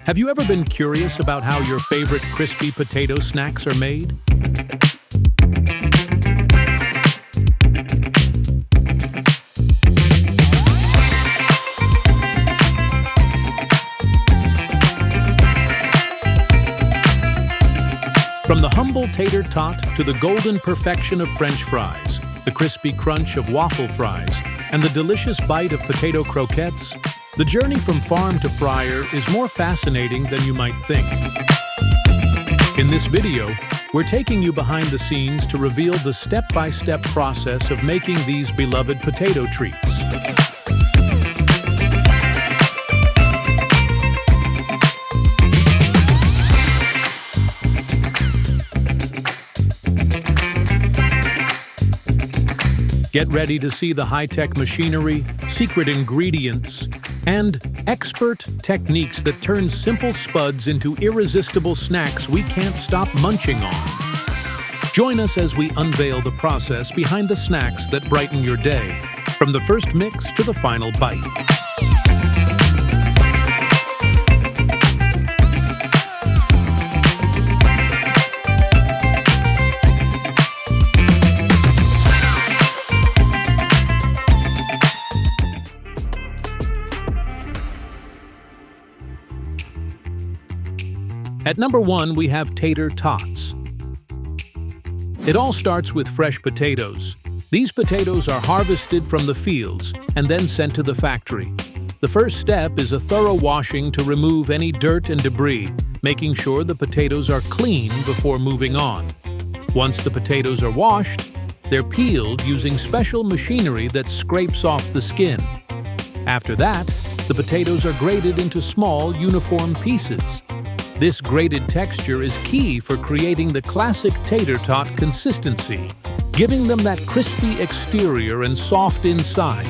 Have you ever been curious about how your favorite crispy potato snacks are made? From the humble tater tot to the golden perfection of French fries, the crispy crunch of waffle fries, and the delicious bite of potato croquettes, the journey from farm to fryer is more fascinating than you might think. In this video, we're taking you behind the scenes to reveal the step-by-step process of making these beloved potato treats. Get ready to see the high-tech machinery, secret ingredients, and expert techniques that turn simple spuds into irresistible snacks we can't stop munching on. Join us as we unveil the process behind the snacks that brighten your day, from the first mix to the final bite. At number 1, we have Tater Tots. It all starts with fresh potatoes. These potatoes are harvested from the fields and then sent to the factory. The first step is a thorough washing to remove any dirt and debris, making sure the potatoes are clean before moving on. Once the potatoes are washed, they're peeled using special machinery that scrapes off the skin. After that, the potatoes are grated into small, uniform pieces. This grated texture is key for creating the classic tater tot consistency, giving them that crispy exterior and soft inside.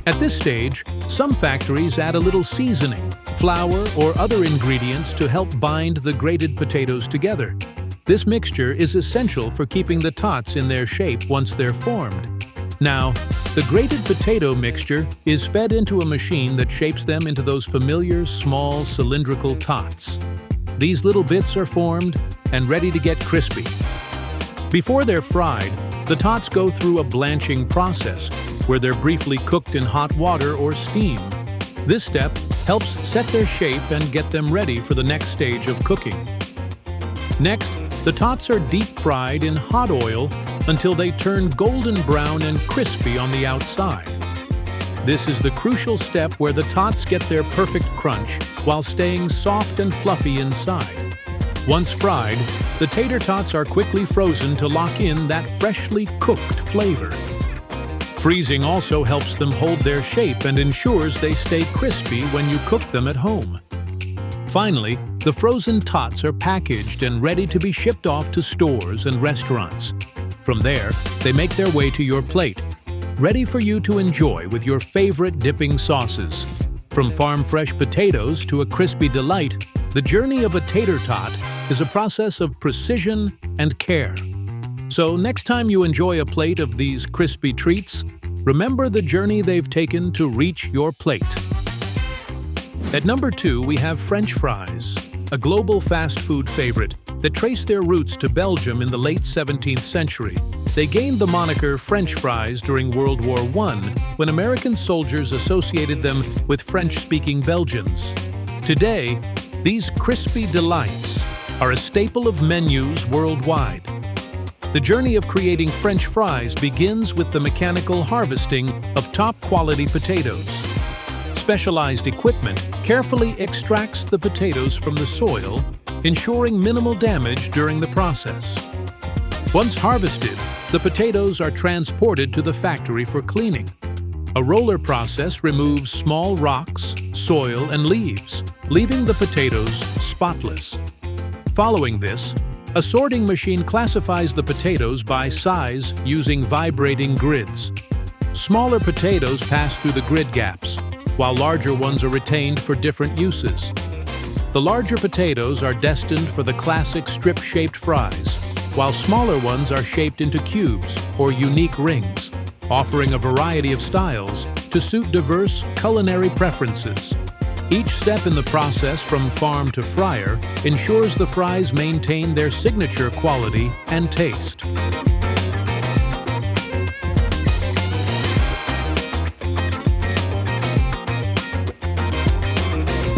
At this stage, some factories add a little seasoning, flour, or other ingredients to help bind the grated potatoes together. This mixture is essential for keeping the tots in their shape once they're formed. Now, the grated potato mixture is fed into a machine that shapes them into those familiar, small, cylindrical tots. These little bits are formed and ready to get crispy. Before they're fried, the tots go through a blanching process, where they're briefly cooked in hot water or steam. This step helps set their shape and get them ready for the next stage of cooking. Next, the tots are deep-fried in hot oil until they turn golden brown and crispy on the outside. This is the crucial step where the tots get their perfect crunch while staying soft and fluffy inside. Once fried, the tater tots are quickly frozen to lock in that freshly cooked flavor. Freezing also helps them hold their shape and ensures they stay crispy when you cook them at home. Finally, the frozen tots are packaged and ready to be shipped off to stores and restaurants. From there, they make their way to your plate, ready for you to enjoy with your favorite dipping sauces. From farm-fresh potatoes to a crispy delight, the journey of a tater tot is a process of precision and care. So next time you enjoy a plate of these crispy treats, remember the journey they've taken to reach your plate. At number 2, we have French fries, a global fast food favorite that trace their roots to Belgium in the late 17th century. They gained the moniker French fries during World War I, when American soldiers associated them with French-speaking Belgians. Today, these crispy delights are a staple of menus worldwide. The journey of creating French fries begins with the mechanical harvesting of top-quality potatoes. Specialized equipment carefully extracts the potatoes from the soil, ensuring minimal damage during the process. Once harvested, the potatoes are transported to the factory for cleaning. A roller process removes small rocks, soil, and leaves, leaving the potatoes spotless. Following this, a sorting machine classifies the potatoes by size using vibrating grids. Smaller potatoes pass through the grid gaps, while larger ones are retained for different uses. The larger potatoes are destined for the classic strip-shaped fries, while smaller ones are shaped into cubes or unique rings, offering a variety of styles to suit diverse culinary preferences. Each step in the process from farm to fryer ensures the fries maintain their signature quality and taste.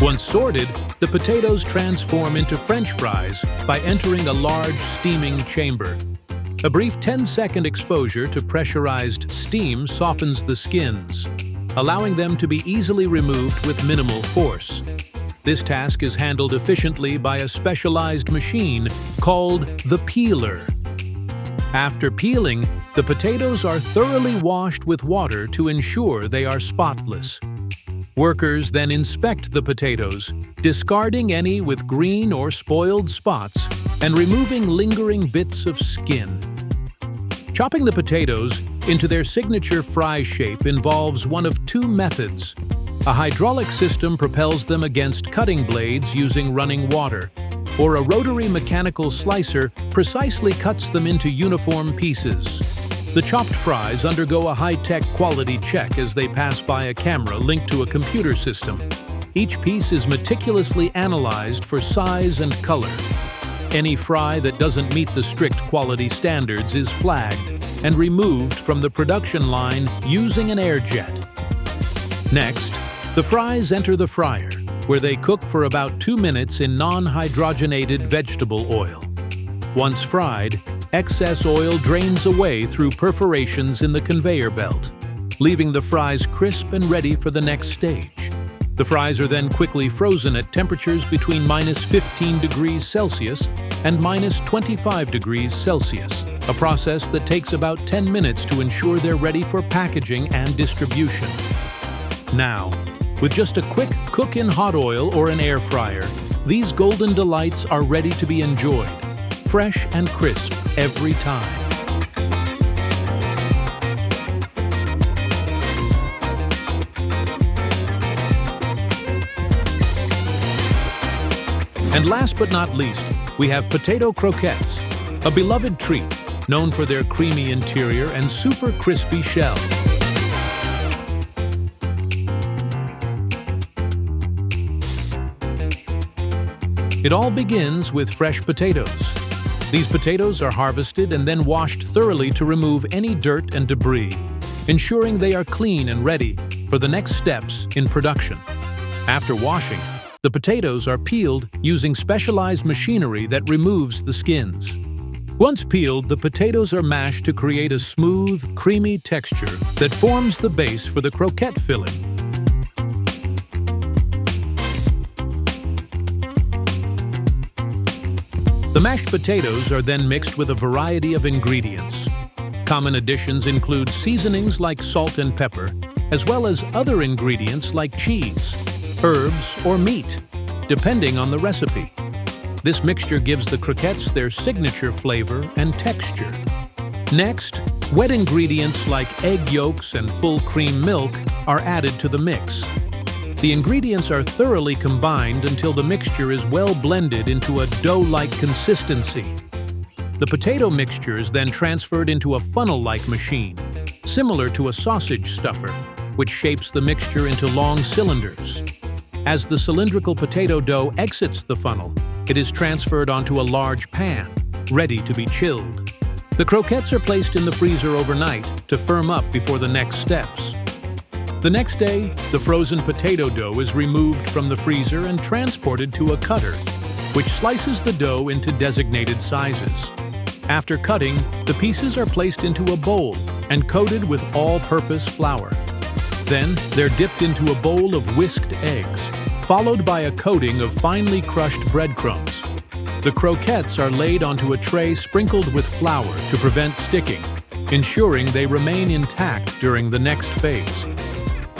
Once sorted, the potatoes transform into French fries by entering a large steaming chamber. A brief 10-second exposure to pressurized steam softens the skins, allowing them to be easily removed with minimal force. This task is handled efficiently by a specialized machine called the peeler. After peeling, the potatoes are thoroughly washed with water to ensure they are spotless. Workers then inspect the potatoes, discarding any with green or spoiled spots and removing lingering bits of skin. Chopping the potatoes into their signature fry shape involves one of two methods. A hydraulic system propels them against cutting blades using running water, or a rotary mechanical slicer precisely cuts them into uniform pieces. The chopped fries undergo a high-tech quality check as they pass by a camera linked to a computer system. Each piece is meticulously analyzed for size and color. Any fry that doesn't meet the strict quality standards is flagged and removed from the production line using an air jet. Next, the fries enter the fryer, where they cook for about 2 minutes in non-hydrogenated vegetable oil. Once fried, excess oil drains away through perforations in the conveyor belt, leaving the fries crisp and ready for the next stage. The fries are then quickly frozen at temperatures between -15 degrees Celsius and -25 degrees Celsius, a process that takes about 10 minutes to ensure they're ready for packaging and distribution. Now, with just a quick cook in hot oil or an air fryer, these golden delights are ready to be enjoyed, fresh and crisp every time. And last but not least, we have potato croquettes, a beloved treat known for their creamy interior and super crispy shell. It all begins with fresh potatoes. These potatoes are harvested and then washed thoroughly to remove any dirt and debris, ensuring they are clean and ready for the next steps in production. After washing, the potatoes are peeled using specialized machinery that removes the skins. Once peeled, the potatoes are mashed to create a smooth, creamy texture that forms the base for the croquette filling. The mashed potatoes are then mixed with a variety of ingredients. Common additions include seasonings like salt and pepper, as well as other ingredients like cheese, herbs, or meat, depending on the recipe. This mixture gives the croquettes their signature flavor and texture. Next, wet ingredients like egg yolks and full cream milk are added to the mix. The ingredients are thoroughly combined until the mixture is well blended into a dough-like consistency. The potato mixture is then transferred into a funnel-like machine, similar to a sausage stuffer, which shapes the mixture into long cylinders. As the cylindrical potato dough exits the funnel, it is transferred onto a large pan, ready to be chilled. The croquettes are placed in the freezer overnight to firm up before the next steps. The next day, the frozen potato dough is removed from the freezer and transported to a cutter, which slices the dough into designated sizes. After cutting, the pieces are placed into a bowl and coated with all-purpose flour. Then, they're dipped into a bowl of whisked eggs, followed by a coating of finely crushed breadcrumbs. The croquettes are laid onto a tray sprinkled with flour to prevent sticking, ensuring they remain intact during the next phase.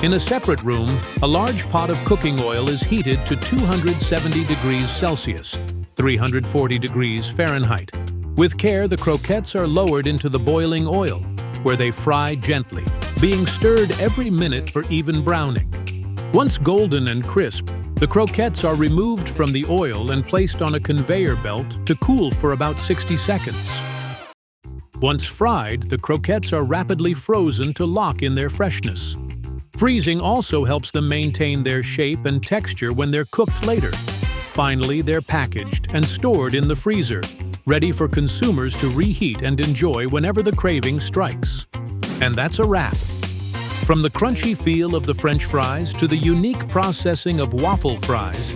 In a separate room, a large pot of cooking oil is heated to 270 degrees Celsius, 340 degrees Fahrenheit. With care, the croquettes are lowered into the boiling oil, where they fry gently, being stirred every minute for even browning. Once golden and crisp, the croquettes are removed from the oil and placed on a conveyor belt to cool for about 60 seconds. Once fried, the croquettes are rapidly frozen to lock in their freshness. Freezing also helps them maintain their shape and texture when they're cooked later. Finally, they're packaged and stored in the freezer, ready for consumers to reheat and enjoy whenever the craving strikes. And that's a wrap. From the crunchy feel of the French fries to the unique processing of waffle fries,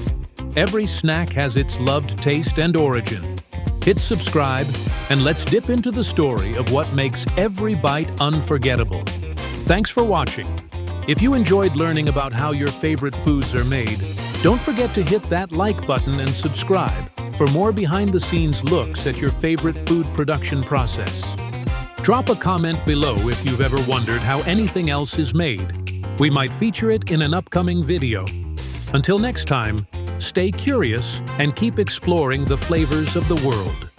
every snack has its loved taste and origin. Hit subscribe and let's dip into the story of what makes every bite unforgettable. Thanks for watching. If you enjoyed learning about how your favorite foods are made, don't forget to hit that like button and subscribe for more behind-the-scenes looks at your favorite food production process. Drop a comment below if you've ever wondered how anything else is made. We might feature it in an upcoming video. Until next time, stay curious and keep exploring the flavors of the world.